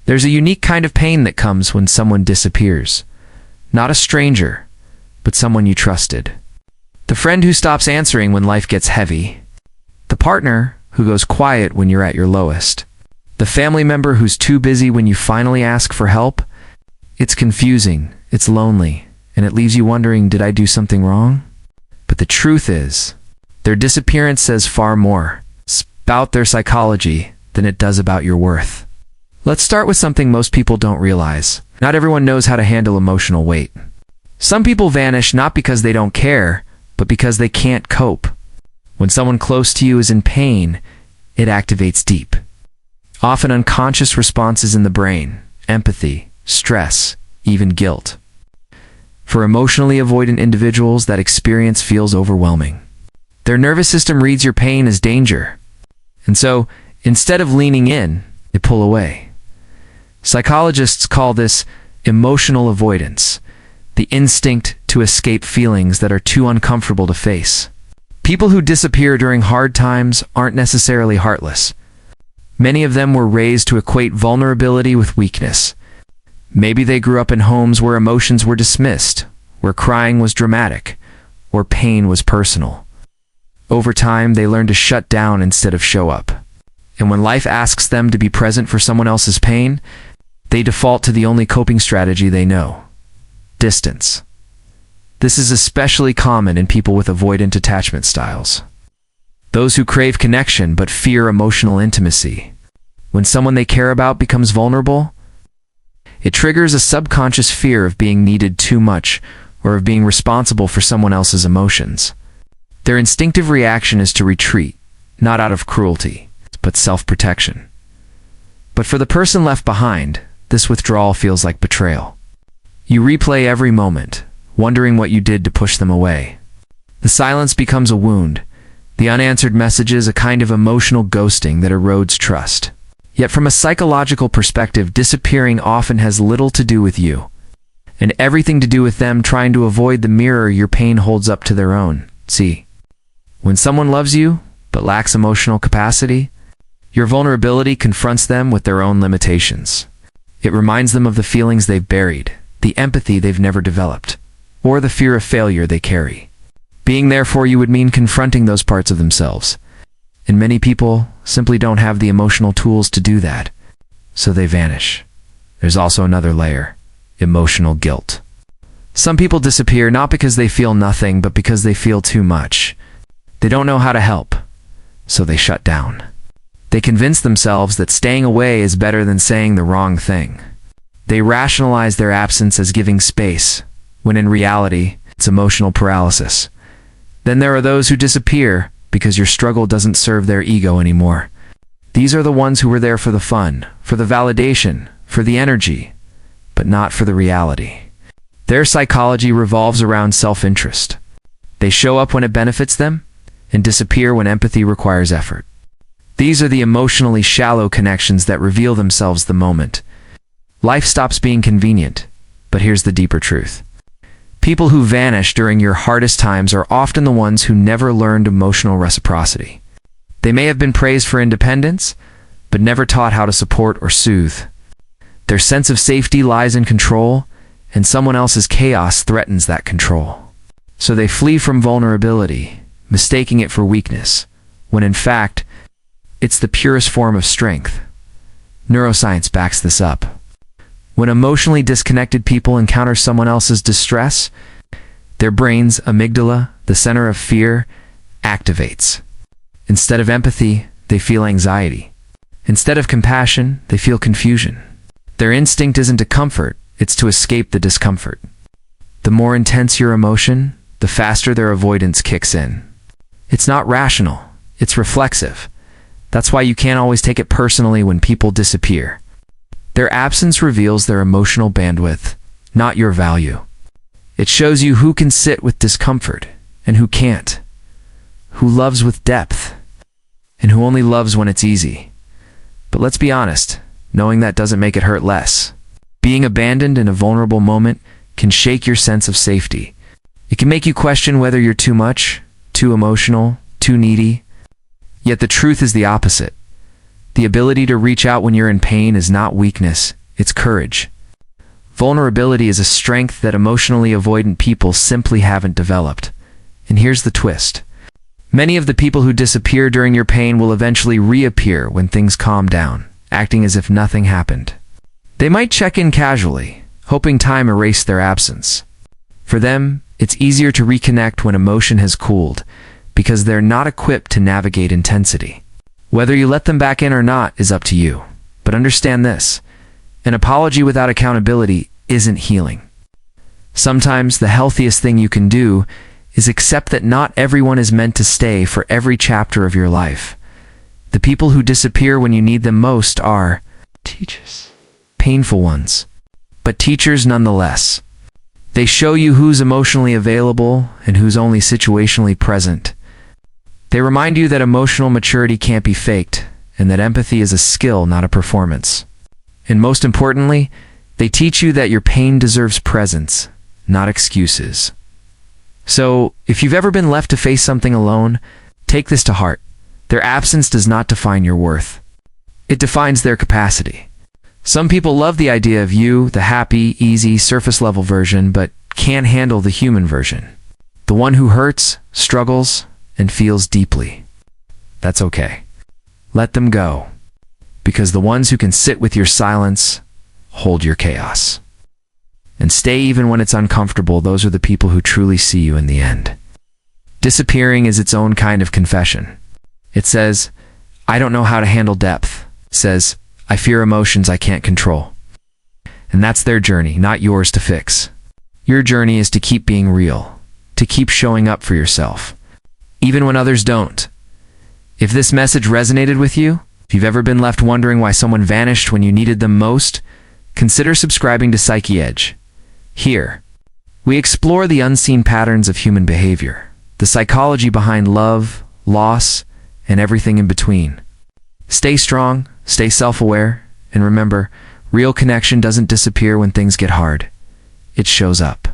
There's a unique kind of pain that comes when someone disappears. Not a stranger, but someone you trusted. The friend who stops answering when life gets heavy. The partner who goes quiet when you're at your lowest. The family member who's too busy when you finally ask for help. It's confusing, it's lonely, and it leaves you wondering, did I do something wrong? But the truth is, their disappearance says far more about their psychology than it does about your worth. Let's start with something most people don't realize. Not everyone knows how to handle emotional weight. Some people vanish not because they don't care, but because they can't cope. When someone close to you is in pain, it activates deep, often unconscious responses in the brain: empathy, stress, even guilt. For emotionally avoidant individuals, that experience feels overwhelming. Their nervous system reads your pain as danger, and so, instead of leaning in, they pull away. Psychologists call this emotional avoidance, the instinct to escape feelings that are too uncomfortable to face. People who disappear during hard times aren't necessarily heartless. Many of them were raised to equate vulnerability with weakness. Maybe they grew up in homes where emotions were dismissed, where crying was dramatic, or pain was personal. Over time, they learn to shut down instead of show up. And when life asks them to be present for someone else's pain, they default to the only coping strategy they know: distance. This is especially common in people with avoidant attachment styles. Those who crave connection but fear emotional intimacy. When someone they care about becomes vulnerable, it triggers a subconscious fear of being needed too much or of being responsible for someone else's emotions. Their instinctive reaction is to retreat, not out of cruelty, but self-protection. But for the person left behind, this withdrawal feels like betrayal. You replay every moment, wondering what you did to push them away. The silence becomes a wound, the unanswered messages a kind of emotional ghosting that erodes trust. Yet from a psychological perspective, disappearing often has little to do with you, and everything to do with them trying to avoid the mirror your pain holds up to their own. See, when someone loves you but lacks emotional capacity, your vulnerability confronts them with their own limitations. It reminds them of the feelings they've buried, the empathy they've never developed, or the fear of failure they carry. Being there for you would mean confronting those parts of themselves, and many people simply don't have the emotional tools to do that, so they vanish. There's also another layer: emotional guilt. Some people disappear not because they feel nothing, but because they feel too much. They don't know how to help, so they shut down. They convince themselves that staying away is better than saying the wrong thing. They rationalize their absence as giving space, when in reality, it's emotional paralysis. Then there are those who disappear because your struggle doesn't serve their ego anymore. These are the ones who were there for the fun, for the validation, for the energy, but not for the reality. Their psychology revolves around self-interest. They show up when it benefits them, and disappear when empathy requires effort. These are the emotionally shallow connections that reveal themselves the moment life stops being convenient. But here's the deeper truth. People who vanish during your hardest times are often the ones who never learned emotional reciprocity. They may have been praised for independence, but never taught how to support or soothe. Their sense of safety lies in control, and someone else's chaos threatens that control. So they flee from vulnerability, mistaking it for weakness, when in fact, it's the purest form of strength. Neuroscience backs this up. When emotionally disconnected people encounter someone else's distress, their brain's amygdala, the center of fear, activates. Instead of empathy, they feel anxiety. Instead of compassion, they feel confusion. Their instinct isn't to comfort, it's to escape the discomfort. The more intense your emotion, the faster their avoidance kicks in. It's not rational, it's reflexive. That's why you can't always take it personally when people disappear. Their absence reveals their emotional bandwidth, not your value. It shows you who can sit with discomfort and who can't, who loves with depth, and who only loves when it's easy. But let's be honest, knowing that doesn't make it hurt less. Being abandoned in a vulnerable moment can shake your sense of safety. It can make you question whether you're too much, too emotional, too needy. Yet the truth is the opposite. The ability to reach out when you're in pain is not weakness, it's courage. Vulnerability is a strength that emotionally avoidant people simply haven't developed. And here's the twist. Many of the people who disappear during your pain will eventually reappear when things calm down, acting as if nothing happened. They might check in casually, hoping time erased their absence. For them, it's easier to reconnect when emotion has cooled, because they're not equipped to navigate intensity. Whether you let them back in or not is up to you. But understand this: an apology without accountability isn't healing. Sometimes the healthiest thing you can do is accept that not everyone is meant to stay for every chapter of your life. The people who disappear when you need them most are teachers. Painful ones, but teachers nonetheless. They show you who's emotionally available and who's only situationally present. They remind you that emotional maturity can't be faked, and that empathy is a skill, not a performance. And most importantly, they teach you that your pain deserves presence, not excuses. So, if you've ever been left to face something alone, take this to heart. Their absence does not define your worth. It defines their capacity. Some people love the idea of you, the happy, easy, surface-level version, but can't handle the human version. The one who hurts, struggles, and feels deeply. That's okay. Let them go. Because the ones who can sit with your silence hold your chaos. And stay even when it's uncomfortable, those are the people who truly see you in the end. Disappearing is its own kind of confession. It says, I don't know how to handle depth. It says, I fear emotions I can't control. And that's their journey, not yours to fix. Your journey is to keep being real, to keep showing up for yourself, even when others don't. If this message resonated with you, if you've ever been left wondering why someone vanished when you needed them most, consider subscribing to Psyche Edge. Here, we explore the unseen patterns of human behavior, the psychology behind love, loss, and everything in between. Stay strong, stay self-aware, and remember, real connection doesn't disappear when things get hard. It shows up.